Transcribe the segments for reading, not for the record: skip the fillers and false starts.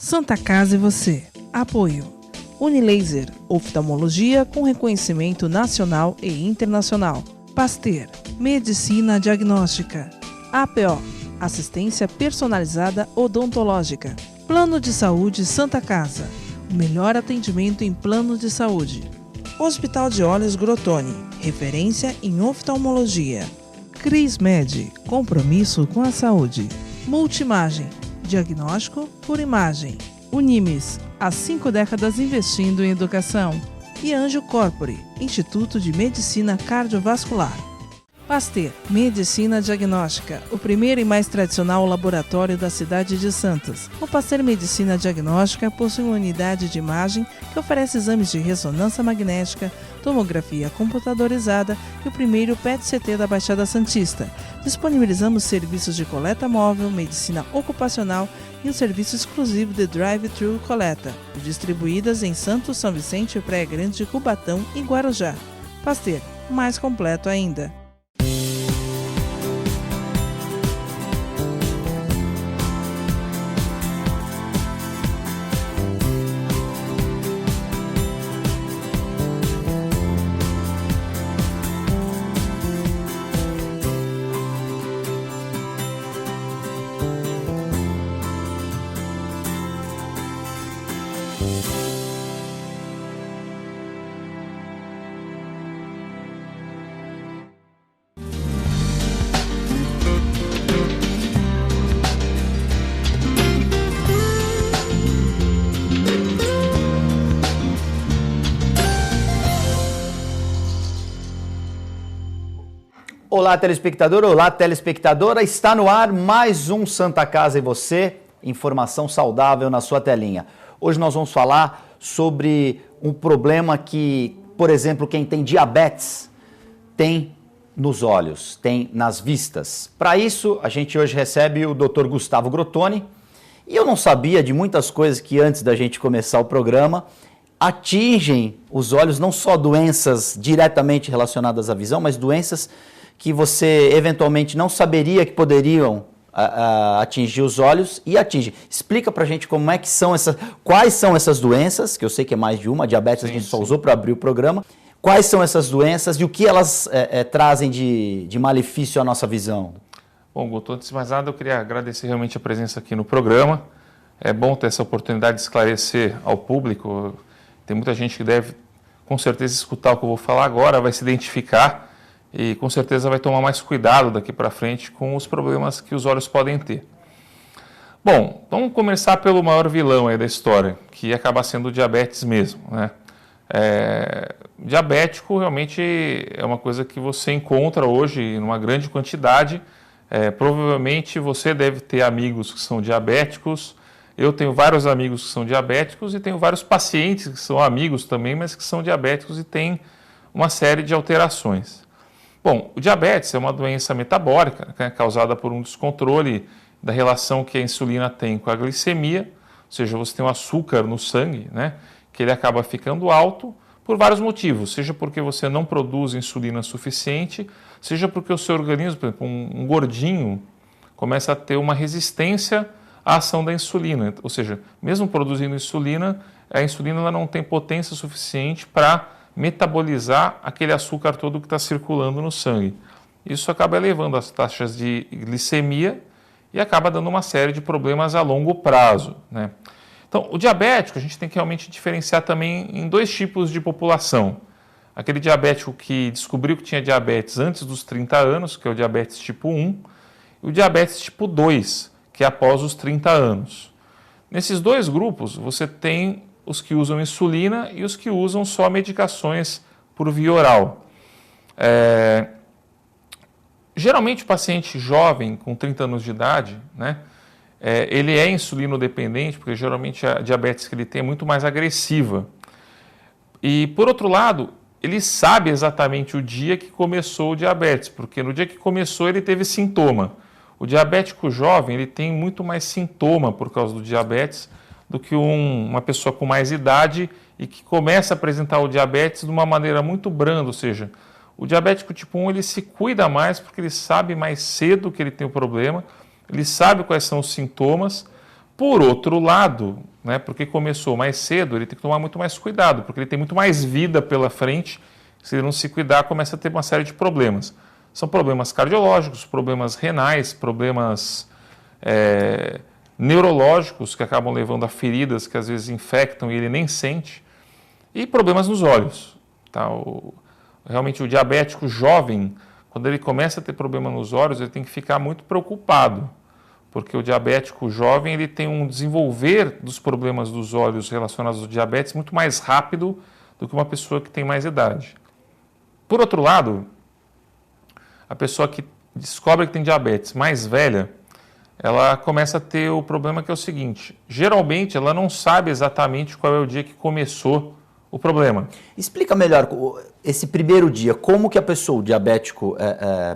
Santa Casa e você. Apoio. Unilaser, oftalmologia com reconhecimento nacional e internacional. Pasteur, medicina diagnóstica. APO, assistência personalizada odontológica. Plano de Saúde Santa Casa, o melhor atendimento em plano de saúde. Hospital de Olhos Grotoni, referência em oftalmologia. CrisMed, compromisso com a saúde. Multimagem, diagnóstico por imagem. Unimes, há 5 décadas investindo em educação. E Anjo Corpore, Instituto de Medicina Cardiovascular. Pasteur, medicina diagnóstica, o primeiro e mais tradicional laboratório da cidade de Santos. O Pasteur Medicina Diagnóstica possui uma unidade de imagem que oferece exames de ressonância magnética, tomografia computadorizada e o primeiro PET-CT da Baixada Santista. Disponibilizamos serviços de coleta móvel, medicina ocupacional e um serviço exclusivo de drive-thru coleta, distribuídas em Santos, São Vicente, Praia Grande, Cubatão e Guarujá. Pasteur, mais completo ainda. Olá, telespectador, olá, telespectadora, está no ar mais um Santa Casa e você, informação saudável na sua telinha. Hoje nós vamos falar sobre um problema que, por exemplo, quem tem diabetes tem nos olhos, tem nas vistas. Para isso, a gente hoje recebe o Dr. Gustavo Grotoni e eu não sabia de muitas coisas que antes da gente começar o programa atingem os olhos, não só doenças diretamente relacionadas à visão, mas doenças que você eventualmente não saberia que poderiam atingir os olhos e atingem. Explica pra gente como é que são quais são essas doenças, que eu sei que é mais de uma, diabetes a gente só usou para abrir o programa. Quais são essas doenças e o que elas trazem de malefício à nossa visão? Bom, Guto, antes de mais nada eu queria agradecer realmente a presença aqui no programa. É bom ter essa oportunidade de esclarecer ao público. Tem muita gente que deve com certeza escutar o que eu vou falar agora, vai se identificar e com certeza vai tomar mais cuidado daqui para frente com os problemas que os olhos podem ter. Bom, vamos começar pelo maior vilão aí da história, que acaba sendo o diabetes mesmo, né? Diabético realmente é uma coisa que você encontra hoje em uma grande quantidade. Provavelmente você deve ter amigos que são diabéticos. Eu tenho vários amigos que são diabéticos e tenho vários pacientes que são amigos também, mas que são diabéticos e têm uma série de alterações. Bom, o diabetes é uma doença metabólica, né, causada por um descontrole da relação que a insulina tem com a glicemia, ou seja, você tem um açúcar no sangue, né, que ele acaba ficando alto por vários motivos, seja porque você não produz insulina suficiente, seja porque o seu organismo, por exemplo, um gordinho, começa a ter uma resistência à ação da insulina, ou seja, mesmo produzindo insulina, a insulina ela não tem potência suficiente para metabolizar aquele açúcar todo que está circulando no sangue. Isso acaba elevando as taxas de glicemia e acaba dando uma série de problemas a longo prazo, né? Então, o diabético, a gente tem que realmente diferenciar também em 2 tipos de população. Aquele diabético que descobriu que tinha diabetes antes dos 30 anos, que é o diabetes tipo 1, e o diabetes tipo 2, que é após os 30 anos. Nesses 2 grupos, você tem os que usam insulina e os que usam só medicações por via oral. Geralmente o paciente jovem, com 30 anos de idade, né, ele é insulinodependente, porque geralmente a diabetes que ele tem é muito mais agressiva. E, por outro lado, ele sabe exatamente o dia que começou o diabetes, porque no dia que começou ele teve sintoma. O diabético jovem ele tem muito mais sintoma por causa do diabetes do que uma pessoa com mais idade e que começa a apresentar o diabetes de uma maneira muito branda, ou seja, o diabético tipo 1 ele se cuida mais porque ele sabe mais cedo que ele tem o problema, ele sabe quais são os sintomas, Por outro lado, né, porque começou mais cedo, ele tem que tomar muito mais cuidado, porque ele tem muito mais vida pela frente. Se ele não se cuidar, começa a ter uma série de problemas. São problemas cardiológicos, problemas renais, problemas neurológicos que acabam levando a feridas que às vezes infectam e ele nem sente, e problemas nos olhos. Tá? Realmente o diabético jovem, quando ele começa a ter problema nos olhos, ele tem que ficar muito preocupado, porque o diabético jovem ele tem um desenvolver dos problemas dos olhos relacionados ao diabetes muito mais rápido do que uma pessoa que tem mais idade. Por outro lado, a pessoa que descobre que tem diabetes mais velha, ela começa a ter o problema que é o seguinte, geralmente ela não sabe exatamente qual é o dia que começou o problema. Explica melhor esse primeiro dia, como que a pessoa, o diabético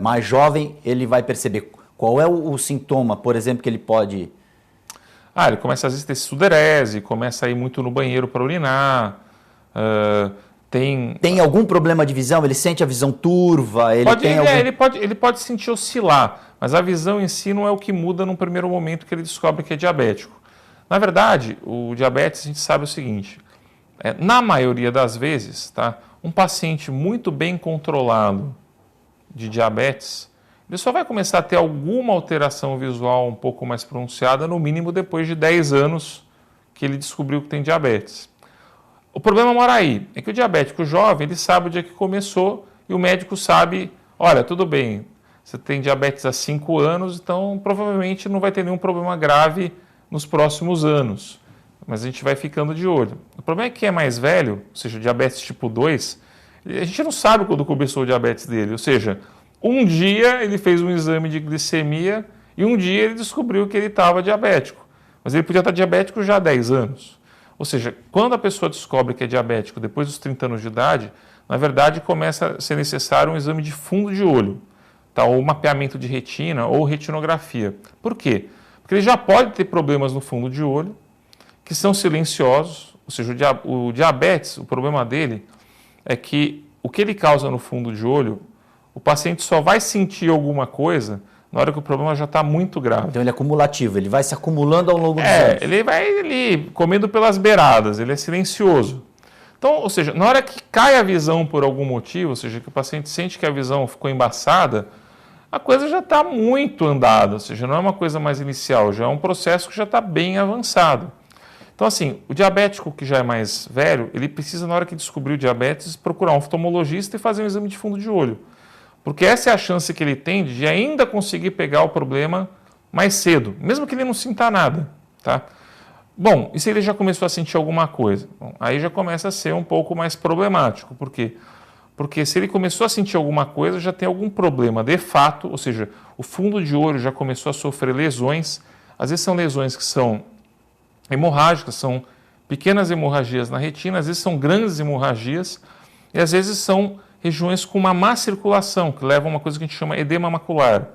mais jovem, ele vai perceber qual é o sintoma, por exemplo, que ele pode... Ele começa às vezes a ter sudorese, começa a ir muito no banheiro para urinar, Tem algum problema de visão? Ele sente a visão turva? Ele pode sentir oscilar, mas a visão em si não é o que muda no primeiro momento que ele descobre que é diabético. Na verdade, o diabetes, a gente sabe o seguinte, na maioria das vezes, tá, um paciente muito bem controlado de diabetes, ele só vai começar a ter alguma alteração visual um pouco mais pronunciada, no mínimo depois de 10 anos que ele descobriu que tem diabetes. O problema mora aí, é que o diabético jovem, ele sabe o dia que começou e o médico sabe, olha, tudo bem, você tem diabetes há 5 anos, então provavelmente não vai ter nenhum problema grave nos próximos anos, mas a gente vai ficando de olho. O problema é que é mais velho, ou seja, o diabetes tipo 2, a gente não sabe quando começou o diabetes dele, ou seja, um dia ele fez um exame de glicemia e um dia ele descobriu que ele estava diabético, mas ele podia estar diabético já há 10 anos. Ou seja, quando a pessoa descobre que é diabético depois dos 30 anos de idade, na verdade começa a ser necessário um exame de fundo de olho, tá? Ou mapeamento de retina ou retinografia. Por quê? Porque ele já pode ter problemas no fundo de olho, que são silenciosos, ou seja, o diabetes, o problema dele é que o que ele causa no fundo de olho, o paciente só vai sentir alguma coisa na hora que o problema já está muito grave. Então ele é acumulativo, ele vai se acumulando ao longo dos anos. Ele vai comendo pelas beiradas, ele é silencioso. Então, ou seja, na hora que cai a visão por algum motivo, ou seja, que o paciente sente que a visão ficou embaçada, a coisa já está muito andada, ou seja, não é uma coisa mais inicial, já é um processo que já está bem avançado. Então, assim, o diabético que já é mais velho, ele precisa, na hora que descobrir o diabetes, procurar um oftalmologista e fazer um exame de fundo de olho. Porque essa é a chance que ele tem de ainda conseguir pegar o problema mais cedo, mesmo que ele não sinta nada, tá? Bom, e se ele já começou a sentir alguma coisa? Bom, aí já começa a ser um pouco mais problemático. Por quê? Porque se ele começou a sentir alguma coisa, já tem algum problema de fato, ou seja, o fundo de olho já começou a sofrer lesões. Às vezes são lesões que são hemorrágicas, são pequenas hemorragias na retina, às vezes são grandes hemorragias e às vezes são regiões com uma má circulação, que levam a uma coisa que a gente chama edema macular.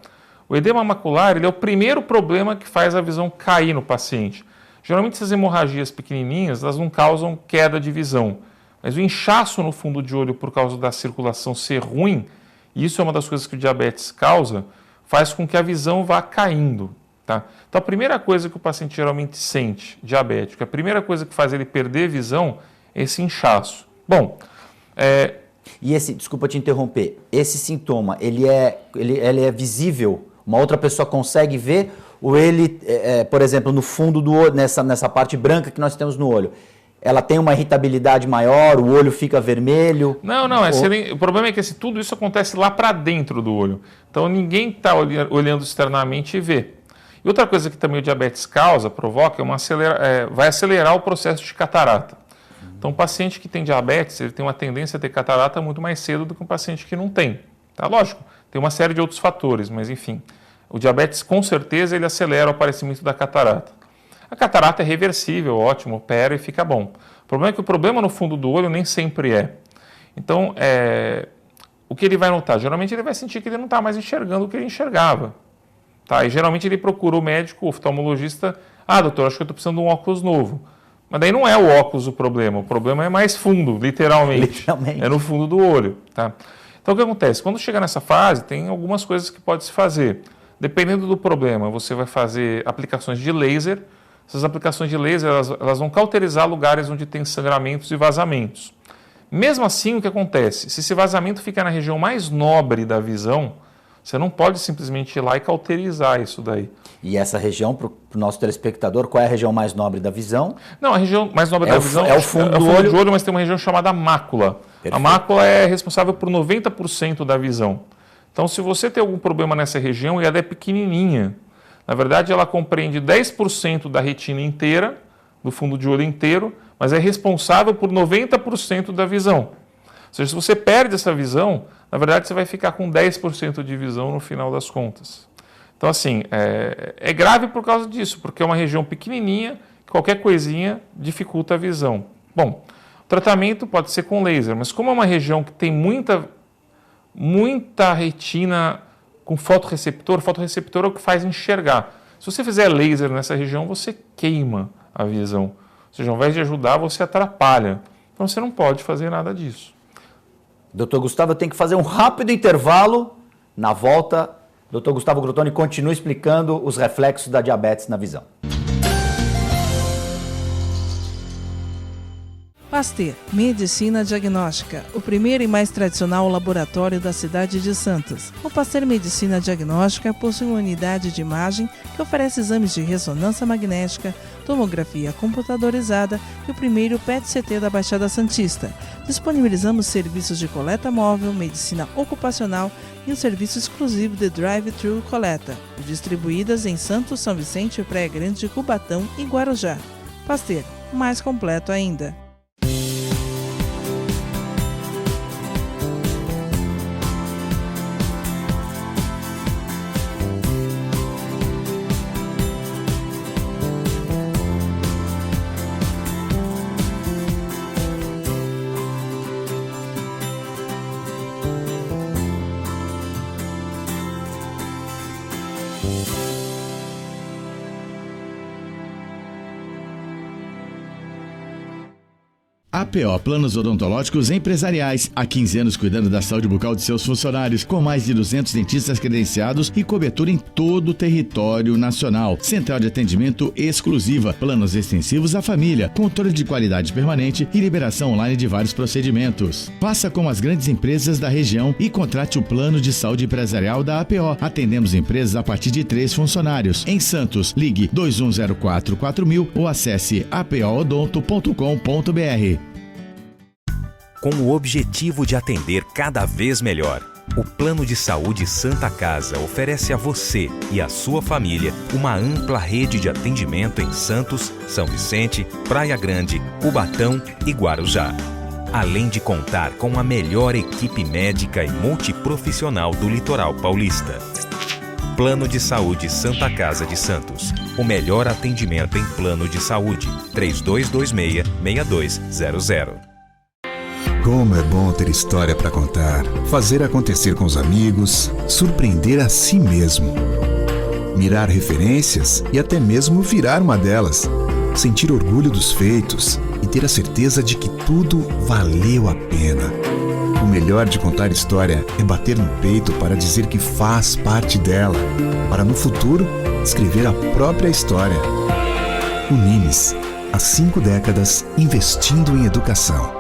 O edema macular ele é o primeiro problema que faz a visão cair no paciente. Geralmente essas hemorragias pequenininhas, elas não causam queda de visão, mas o inchaço no fundo de olho por causa da circulação ser ruim, e isso é uma das coisas que o diabetes causa, faz com que a visão vá caindo. Tá? Então a primeira coisa que o paciente geralmente sente, diabético, a primeira coisa que faz ele perder visão é esse inchaço. Bom, E desculpa te interromper, esse sintoma, ele é visível? Uma outra pessoa consegue ver? Ou ele, por exemplo, no fundo do olho, nessa parte branca que nós temos no olho, ela tem uma irritabilidade maior, o olho fica vermelho? Não, o problema é que tudo isso acontece lá para dentro do olho. Então ninguém está olhando externamente e vê. E outra coisa que também o diabetes provoca, vai acelerar o processo de catarata. Então, o paciente que tem diabetes, ele tem uma tendência a ter catarata muito mais cedo do que um paciente que não tem. Tá? Lógico, tem uma série de outros fatores, mas enfim. O diabetes, com certeza, ele acelera o aparecimento da catarata. A catarata é reversível, ótimo, opera e fica bom. O problema é que o problema no fundo do olho nem sempre é. Então, o que ele vai notar? Geralmente ele vai sentir que ele não está mais enxergando o que ele enxergava. Tá? E geralmente ele procura o médico, o oftalmologista, doutor, acho que eu estou precisando de um óculos novo. Mas daí não é o óculos o problema é mais fundo, literalmente. É no fundo do olho. Tá? Então o que acontece? Quando chega nessa fase, tem algumas coisas que pode se fazer. Dependendo do problema, você vai fazer aplicações de laser, essas aplicações de laser elas vão cauterizar lugares onde tem sangramentos e vazamentos. Mesmo assim, o que acontece? Se esse vazamento fica na região mais nobre da visão, você não pode simplesmente ir lá e cauterizar isso daí. E essa região, para o nosso telespectador, qual é a região mais nobre da visão? Não, a região mais nobre da visão é o fundo do olho, mas tem uma região chamada mácula. Perfeito. A mácula é responsável por 90% da visão. Então, se você tem algum problema nessa região e ela é pequenininha, na verdade ela compreende 10% da retina inteira, do fundo de olho inteiro, mas é responsável por 90% da visão. Ou seja, se você perde essa visão, na verdade você vai ficar com 10% de visão no final das contas. Então, assim, é grave por causa disso, porque é uma região pequenininha, qualquer coisinha dificulta a visão. Bom, o tratamento pode ser com laser, mas como é uma região que tem muita retina com fotorreceptor é o que faz enxergar. Se você fizer laser nessa região, você queima a visão. Ou seja, ao invés de ajudar, você atrapalha. Então, você não pode fazer nada disso. Doutor Gustavo, eu tenho que fazer um rápido intervalo. Na volta, Dr. Gustavo Grotoni continua explicando os reflexos da diabetes na visão. Pasteur, Medicina Diagnóstica, o primeiro e mais tradicional laboratório da cidade de Santos. O Pasteur Medicina Diagnóstica possui uma unidade de imagem que oferece exames de ressonância magnética, tomografia computadorizada e o primeiro PET-CT da Baixada Santista. Disponibilizamos serviços de coleta móvel, medicina ocupacional e um serviço exclusivo de drive-thru coleta, distribuídas em Santos, São Vicente, Praia Grande, Cubatão e Guarujá. Pasteur, mais completo ainda. APO Planos Odontológicos Empresariais. Há 15 anos cuidando da saúde bucal de seus funcionários, com mais de 200 dentistas credenciados e cobertura em todo o território nacional. Central de atendimento exclusiva, planos extensivos à família, controle de qualidade permanente e liberação online de vários procedimentos. Faça como as grandes empresas da região e contrate o plano de saúde empresarial da APO. Atendemos empresas a partir de 3 funcionários. Em Santos, ligue 2104-4000 ou acesse apoodonto.com.br. Com o objetivo de atender cada vez melhor, o Plano de Saúde Santa Casa oferece a você e a sua família uma ampla rede de atendimento em Santos, São Vicente, Praia Grande, Cubatão e Guarujá. Além de contar com a melhor equipe médica e multiprofissional do litoral paulista. Plano de Saúde Santa Casa de Santos. O melhor atendimento em plano de saúde. 3226-6200. Como é bom ter história para contar, fazer acontecer com os amigos, surpreender a si mesmo. Mirar referências e até mesmo virar uma delas. Sentir orgulho dos feitos e ter a certeza de que tudo valeu a pena. O melhor de contar história é bater no peito para dizer que faz parte dela, para no futuro escrever a própria história. Unimes, há 5 décadas investindo em educação.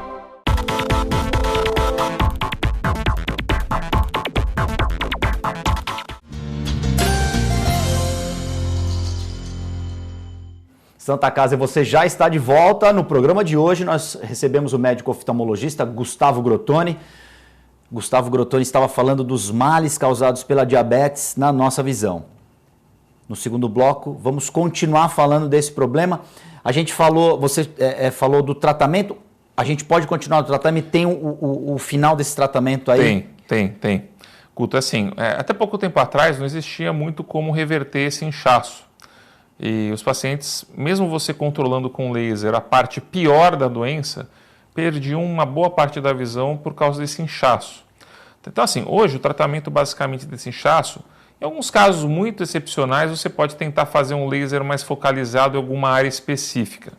Santa Casa, você já está de volta. No programa de hoje nós recebemos o médico oftalmologista Gustavo Grotoni. Gustavo Grotoni estava falando dos males causados pela diabetes na nossa visão. No segundo bloco, vamos continuar falando desse problema. A gente falou, você falou do tratamento. A gente pode continuar o tratamento? Tem o final desse tratamento aí? Tem. Guto, assim, até pouco tempo atrás não existia muito como reverter esse inchaço. E os pacientes, mesmo você controlando com laser a parte pior da doença, perdiam uma boa parte da visão por causa desse inchaço. Então, assim, hoje o tratamento basicamente desse inchaço, em alguns casos muito excepcionais, você pode tentar fazer um laser mais focalizado em alguma área específica.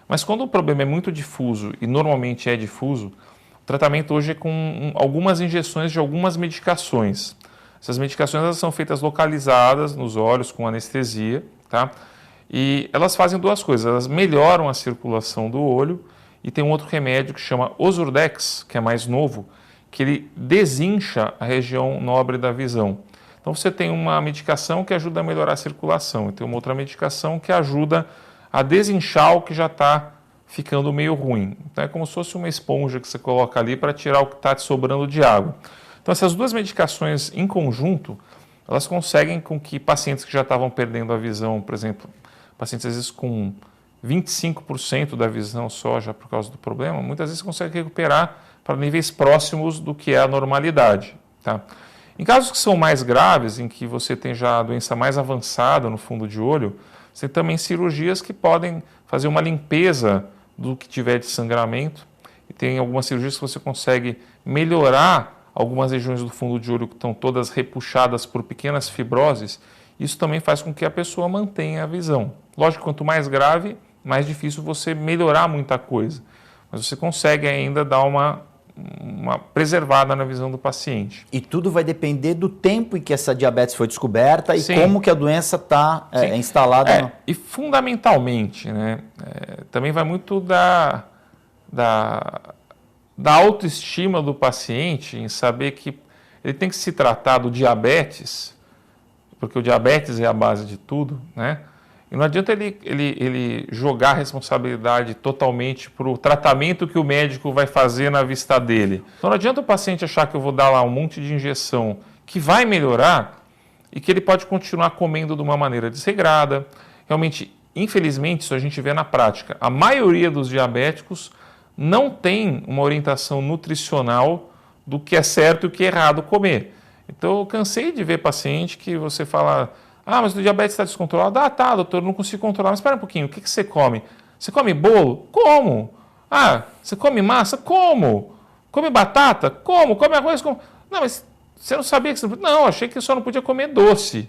Mas quando o problema é muito difuso, e normalmente é difuso, o tratamento hoje é com algumas injeções de algumas medicações. Essas medicações elas são feitas localizadas nos olhos com anestesia, tá? E elas fazem duas coisas, elas melhoram a circulação do olho e tem um outro remédio que chama Ozurdex, que é mais novo, que ele desincha a região nobre da visão. Então você tem uma medicação que ajuda a melhorar a circulação e tem uma outra medicação que ajuda a desinchar o que já está ficando meio ruim. Então é como se fosse uma esponja que você coloca ali para tirar o que está te sobrando de água. Então essas duas medicações em conjunto, elas conseguem com que pacientes que já estavam perdendo a visão, por exemplo, pacientes às vezes com 25% da visão só já por causa do problema, muitas vezes conseguem recuperar para níveis próximos do que é a normalidade. Tá? Em casos que são mais graves, em que você tem já a doença mais avançada no fundo de olho, você tem também cirurgias que podem fazer uma limpeza do que tiver de sangramento. E tem algumas cirurgias que você consegue melhorar algumas regiões do fundo de olho que estão todas repuxadas por pequenas fibroses. Isso também faz com que a pessoa mantenha a visão. Lógico, quanto mais grave, mais difícil você melhorar muita coisa. Mas você consegue ainda dar uma preservada na visão do paciente. E tudo vai depender do tempo em que essa diabetes foi descoberta e Sim. como que a doença está instalada. E fundamentalmente, né, também vai muito da autoestima do paciente em saber que ele tem que se tratar do diabetes, porque o diabetes é a base de tudo, né? E não adianta ele jogar a responsabilidade totalmente para o tratamento que o médico vai fazer na vista dele. Então não adianta o paciente achar que eu vou dar lá um monte de injeção que vai melhorar e que ele pode continuar comendo de uma maneira desregrada. Realmente, infelizmente, isso a gente vê na prática. A maioria dos diabéticos não tem uma orientação nutricional do que é certo e o que é errado comer. Então eu cansei de ver paciente que você fala... Ah, mas o diabetes está descontrolado? Ah, tá, doutor, não consigo controlar. Mas espera um pouquinho, o que você come? Você come bolo? Como? Ah, você come massa? Como? Come batata? Como? Come arroz? Como? Não, mas você não sabia que você não podia... Não, achei que só não podia comer doce.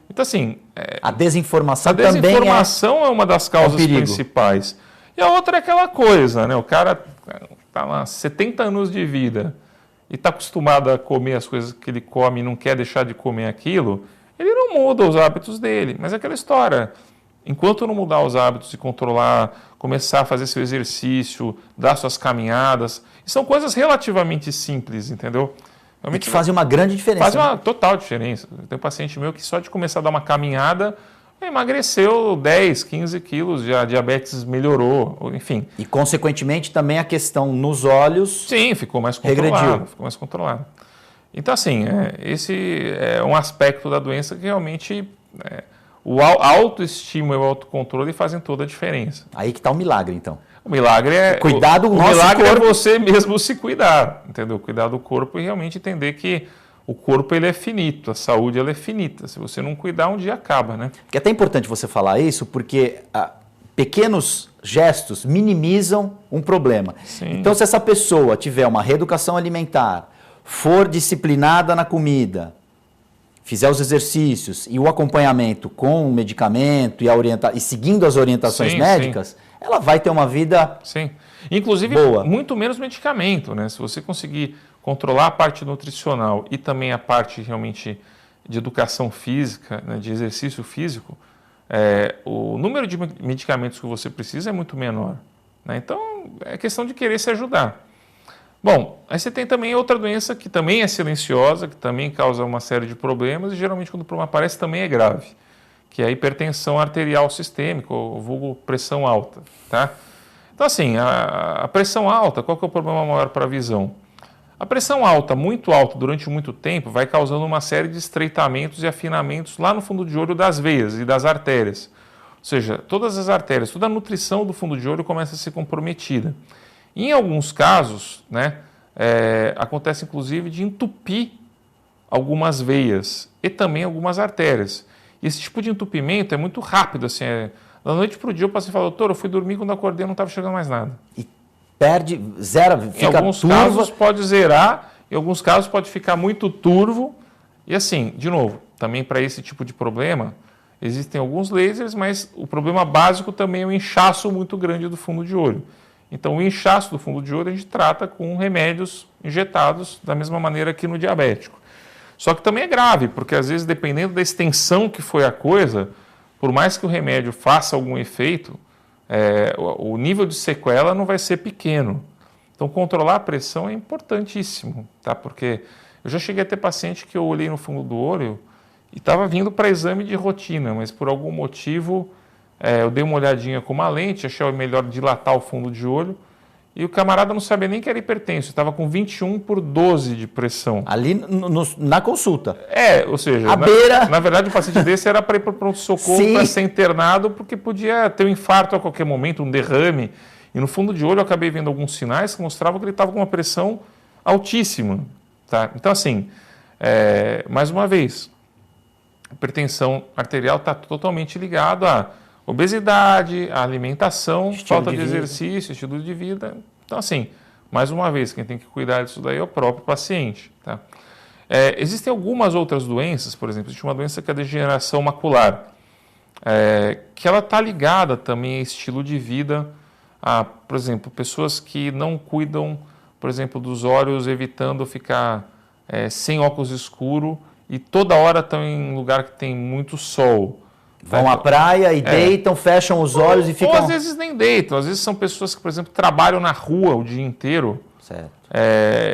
Então, assim... A desinformação também é uma das causas principais. E a outra é aquela coisa, né? O cara está lá 70 anos de vida e está acostumado a comer as coisas que ele come e não quer deixar de comer aquilo... Ele não muda os hábitos dele, mas é aquela história. Enquanto não mudar os hábitos e controlar, começar a fazer seu exercício, dar suas caminhadas, são coisas relativamente simples, entendeu? Realmente, que fazem uma grande diferença. Faz uma total diferença. Tem um paciente meu que só de começar a dar uma caminhada, emagreceu 10, 15 quilos, a diabetes melhorou, enfim. E, consequentemente, também a questão nos olhos... Sim, ficou mais controlado. Ficou mais controlado. Então, assim, esse é um aspecto da doença que realmente a autoestima e o autocontrole fazem toda a diferença. Aí que está o milagre, então. O milagre é... Cuidar do nosso corpo. O milagre é você mesmo se cuidar, entendeu? Cuidar do corpo e realmente entender que o corpo ele é finito, a saúde ela é finita. Se você não cuidar, um dia acaba, né? É até importante você falar isso, porque pequenos gestos minimizam um problema. Sim. Então, se essa pessoa tiver uma reeducação alimentar, for disciplinada na comida, fizer os exercícios e o acompanhamento com o medicamento e seguindo as orientações médicas, ela vai ter uma vida inclusive boa. Muito menos medicamento, né? Se você conseguir controlar a parte nutricional e também a parte realmente de educação física, né, de exercício físico, o número de medicamentos que você precisa é muito menor, né? Então é questão de querer se ajudar. Bom, aí você tem também outra doença que também é silenciosa, que também causa uma série de problemas e geralmente quando o problema aparece também é grave, que é a hipertensão arterial sistêmica, ou vulgo pressão alta, tá? Então assim, a pressão alta, qual que é o problema maior para a visão? A pressão alta, muito alta durante muito tempo, vai causando uma série de estreitamentos e afinamentos lá no fundo de olho das veias e das artérias. Ou seja, todas as artérias, toda a nutrição do fundo de olho começa a ser comprometida. Em alguns casos, né, acontece inclusive de entupir algumas veias e também algumas artérias. E esse tipo de entupimento é muito rápido, assim, da noite para o dia o paciente fala, doutor, eu fui dormir, quando acordei eu não estava enxergando mais nada. E perde, zera, fica turvo. Em alguns casos pode zerar, em alguns casos pode ficar muito turvo. E assim, de novo, também para esse tipo de problema, existem alguns lasers, mas o problema básico também é o inchaço muito grande do fundo de olho. Então, o inchaço do fundo de olho a gente trata com remédios injetados da mesma maneira que no diabético. Só que também é grave, porque às vezes, dependendo da extensão que foi a coisa, por mais que o remédio faça algum efeito, o nível de sequela não vai ser pequeno. Então, controlar a pressão é importantíssimo, tá? Porque eu já cheguei a ter paciente que eu olhei no fundo do olho e estava vindo para exame de rotina, mas por algum motivo eu dei uma olhadinha com uma lente, achei melhor dilatar o fundo de olho, e o camarada não sabia nem que era hipertenso, estava com 21/12 de pressão. Ali na consulta. Ou seja, na verdade o paciente desse era para ir para o pronto-socorro para ser internado, porque podia ter um infarto a qualquer momento, um derrame. E no fundo de olho eu acabei vendo alguns sinais que mostravam que ele estava com uma pressão altíssima. Tá? Então, assim, mais uma vez, a hipertensão arterial está totalmente ligado à obesidade, à alimentação, falta de exercício, estilo de vida. Então, assim, mais uma vez, quem tem que cuidar disso daí é o próprio paciente. Tá? Existem algumas outras doenças, por exemplo, existe uma doença que é a degeneração macular, que ela está ligada também a estilo de vida, a, por exemplo, pessoas que não cuidam, por exemplo, dos olhos, evitando ficar sem óculos escuro e toda hora estão em lugar que tem muito sol. Vão à praia e deitam, fecham os olhos e ficam... Ou às vezes nem deitam, às vezes são pessoas que, por exemplo, trabalham na rua o dia inteiro. Certo.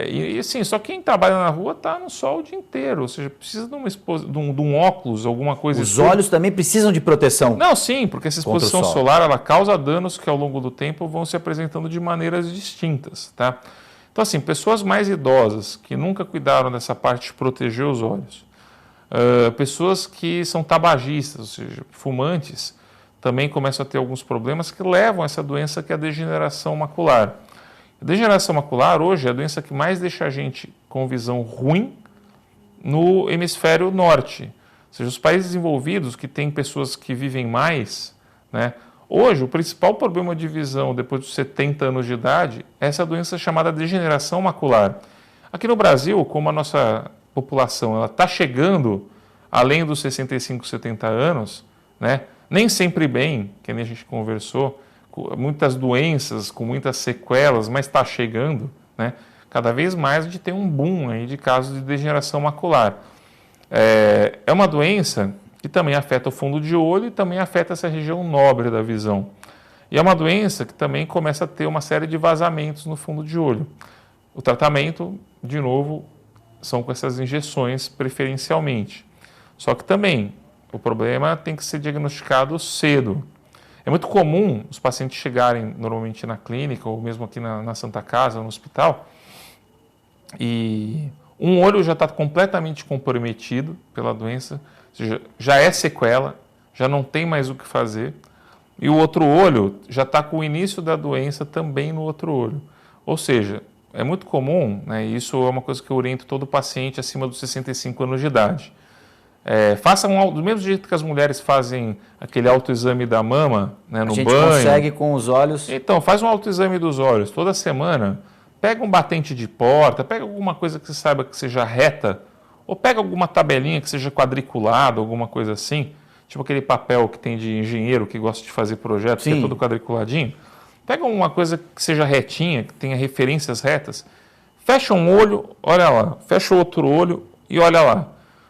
E assim, só quem trabalha na rua está no sol o dia inteiro, ou seja, precisa de um óculos, alguma coisa assim. Os olhos também precisam de proteção. Não, sim, porque essa exposição solar ela causa danos que ao longo do tempo vão se apresentando de maneiras distintas, tá? Então, assim, pessoas mais idosas que nunca cuidaram dessa parte de proteger os olhos, pessoas que são tabagistas, ou seja, fumantes, também começam a ter alguns problemas que levam a essa doença que é a degeneração macular. A degeneração macular hoje é a doença que mais deixa a gente com visão ruim no hemisfério norte. Ou seja, os países desenvolvidos que têm pessoas que vivem mais, né? Hoje, o principal problema de visão depois dos 70 anos de idade é essa doença chamada degeneração macular. Aqui no Brasil, como a nossa população está chegando além dos 65, 70 anos, né? Nem sempre bem, que nem a gente conversou, muitas doenças com muitas sequelas, mas está chegando, né? Cada vez mais a gente tem um boom aí de casos de degeneração macular. É uma doença que também afeta o fundo de olho e também afeta essa região nobre da visão. E é uma doença que também começa a ter uma série de vazamentos no fundo de olho. O tratamento, de novo, são com essas injeções preferencialmente. Só que também o problema tem que ser diagnosticado cedo. É muito comum os pacientes chegarem normalmente na clínica ou mesmo aqui na Santa Casa, no hospital, e um olho já está completamente comprometido pela doença, ou seja, já é sequela, já não tem mais o que fazer, e o outro olho já está com o início da doença também no outro olho. Ou seja, é muito comum, né, e isso é uma coisa que eu oriento todo paciente acima dos 65 anos de idade. Façam do mesmo jeito que as mulheres fazem aquele autoexame da mama, né, no banho. A gente consegue com os olhos. Então, faz um autoexame dos olhos toda semana. Pega um batente de porta, pega alguma coisa que você saiba que seja reta, ou pega alguma tabelinha que seja quadriculada, alguma coisa assim, tipo aquele papel que tem de engenheiro que gosta de fazer projetos, que é todo quadriculadinho. Pega uma coisa que seja retinha, que tenha referências retas, fecha um olho, olha lá, fecha o outro olho e olha lá.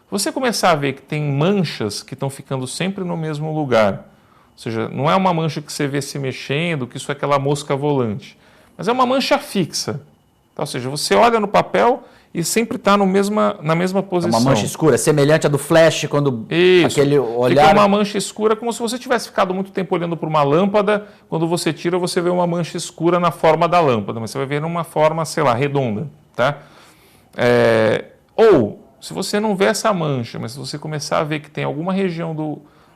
Você começar a ver que tem manchas que estão ficando sempre no mesmo lugar, ou seja, não é uma mancha que você vê se mexendo, que isso é aquela mosca volante, mas é uma mancha fixa. Então, ou seja, você olha no papel e sempre está na mesma posição. É uma mancha escura, semelhante à do flash, quando aquele olhar... Fica uma mancha escura, como se você tivesse ficado muito tempo olhando para uma lâmpada, quando você tira, você vê uma mancha escura na forma da lâmpada, mas você vai ver numa forma, sei lá, redonda. Tá? Ou, se você não vê essa mancha, mas se você começar a ver que tem alguma região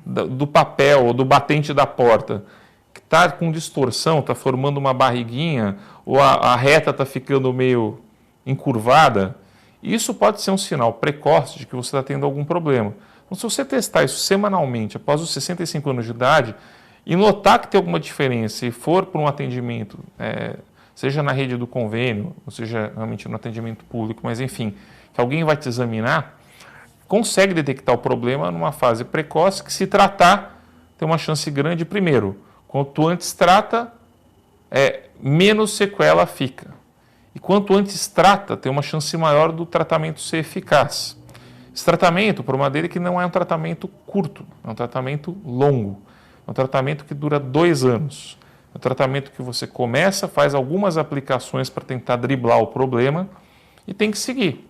do papel ou do batente da porta que está com distorção, está formando uma barriguinha, ou a reta está ficando meio encurvada, isso pode ser um sinal precoce de que você está tendo algum problema. Então, se você testar isso semanalmente, após os 65 anos de idade, e notar que tem alguma diferença e for para um atendimento, seja na rede do convênio, ou seja realmente no atendimento público, mas enfim, que alguém vai te examinar, consegue detectar o problema numa fase precoce, que se tratar, tem uma chance grande, primeiro, quanto antes trata, menos sequela fica. E quanto antes trata, tem uma chance maior do tratamento ser eficaz. Esse tratamento, o problema dele é que não é um tratamento curto, é um tratamento longo. É um tratamento que dura 2 anos. É um tratamento que você começa, faz algumas aplicações para tentar driblar o problema e tem que seguir.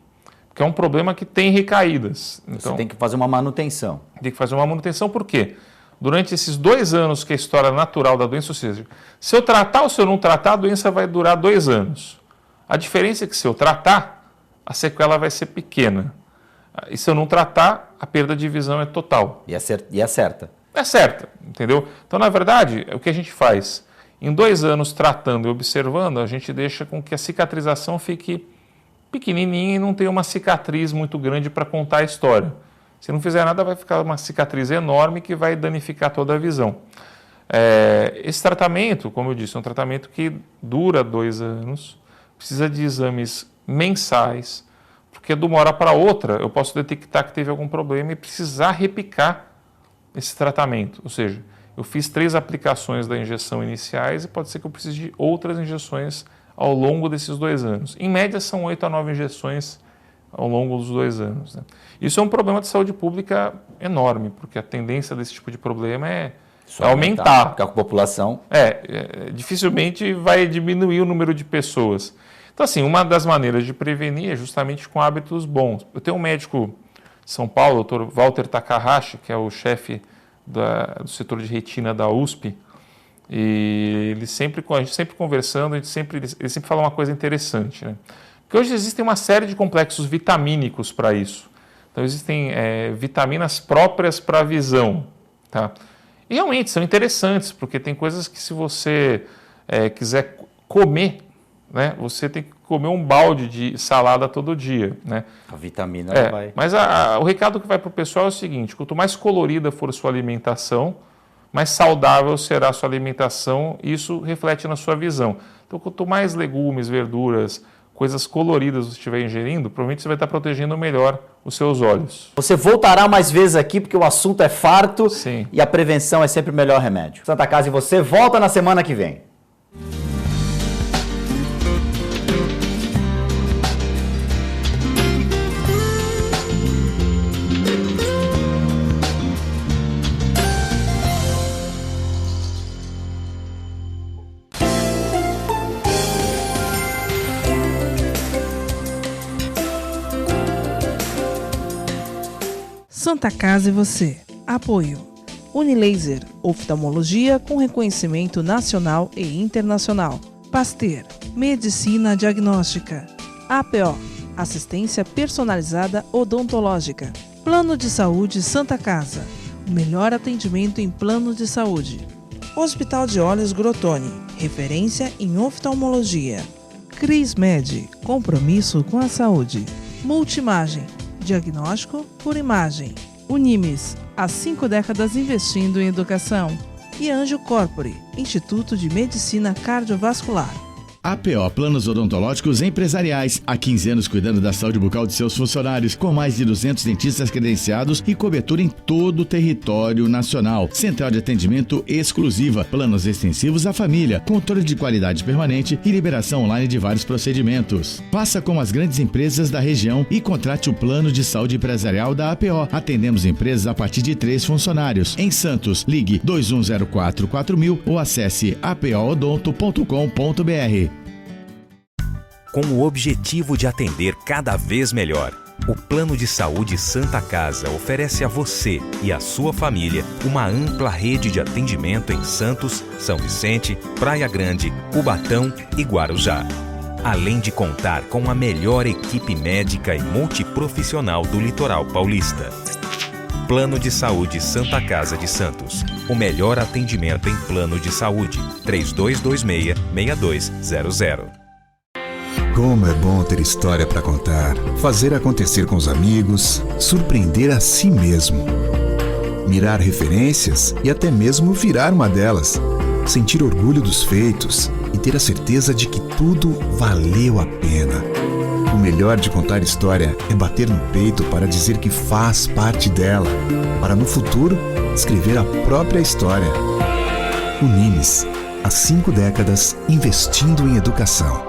Porque é um problema que tem recaídas. Então, você tem que fazer uma manutenção. Tem que fazer uma manutenção por quê? Durante esses 2 anos que é a história natural da doença, ou seja, se eu tratar ou se eu não tratar, a doença vai durar 2 anos. A diferença é que se eu tratar, a sequela vai ser pequena. E se eu não tratar, a perda de visão é total. E é certa. É certa, entendeu? Então, na verdade, o que a gente faz? Em 2 anos tratando e observando, a gente deixa com que a cicatrização fique pequenininha e não tenha uma cicatriz muito grande para contar a história. Se não fizer nada, vai ficar uma cicatriz enorme que vai danificar toda a visão. Esse tratamento, como eu disse, é um tratamento que dura 2 anos, precisa de exames mensais, porque de uma hora para outra eu posso detectar que teve algum problema e precisar repicar esse tratamento. Ou seja, eu fiz 3 aplicações da injeção iniciais e pode ser que eu precise de outras injeções ao longo desses 2 anos. Em média, são 8 a 9 injeções ao longo dos 2 anos. Né? Isso é um problema de saúde pública enorme, porque a tendência desse tipo de problema é aumentar. Porque a população... dificilmente vai diminuir o número de pessoas. Então, assim, uma das maneiras de prevenir é justamente com hábitos bons. Eu tenho um médico de São Paulo, o Dr. Walter Takahashi, que é o chefe do setor de retina da USP, e a gente sempre conversando, ele sempre fala uma coisa interessante, né? Porque hoje existem uma série de complexos vitamínicos para isso. Então existem vitaminas próprias para a visão, tá? E realmente são interessantes, porque tem coisas que se você quiser comer, né, você tem que comer um balde de salada todo dia, né? A vitamina não vai... Mas o recado que vai para o pessoal é o seguinte: quanto mais colorida for a sua alimentação, mais saudável será a sua alimentação, e isso reflete na sua visão. Então, quanto mais legumes, verduras, coisas coloridas você estiver ingerindo, provavelmente você vai estar protegendo melhor os seus olhos. Você voltará mais vezes aqui, porque o assunto é farto. Sim. E a prevenção é sempre o melhor remédio. Santa Casa e você volta na semana que vem. Santa Casa e você. Apoio. Unilaser, oftalmologia com reconhecimento nacional e internacional. Pasteur, medicina diagnóstica. APO, assistência personalizada odontológica. Plano de Saúde Santa Casa, o melhor atendimento em plano de saúde. Hospital de Olhos Grotoni, referência em oftalmologia. Crismed, compromisso com a saúde. Multimagem, diagnóstico por imagem. Unimes, há 5 décadas investindo em educação. E Anjo Corpore, Instituto de Medicina Cardiovascular. APO Planos Odontológicos Empresariais. Há 15 anos cuidando da saúde bucal de seus funcionários, com mais de 200 dentistas credenciados e cobertura em todo o território nacional. Central de atendimento exclusiva, planos extensivos à família, controle de qualidade permanente e liberação online de vários procedimentos. Faça como as grandes empresas da região e contrate o plano de saúde empresarial da APO. Atendemos empresas a partir de 3 funcionários. Em Santos, ligue 2104-4000 ou acesse apoodonto.com.br. Com o objetivo de atender cada vez melhor, o Plano de Saúde Santa Casa oferece a você e a sua família uma ampla rede de atendimento em Santos, São Vicente, Praia Grande, Cubatão e Guarujá. Além de contar com a melhor equipe médica e multiprofissional do litoral paulista. Plano de Saúde Santa Casa de Santos. O melhor atendimento em plano de saúde. 3226-6200. Como é bom ter história para contar, fazer acontecer com os amigos, surpreender a si mesmo. Mirar referências e até mesmo virar uma delas. Sentir orgulho dos feitos e ter a certeza de que tudo valeu a pena. O melhor de contar história é bater no peito para dizer que faz parte dela, para no futuro escrever a própria história. Unimes, há 5 décadas investindo em educação.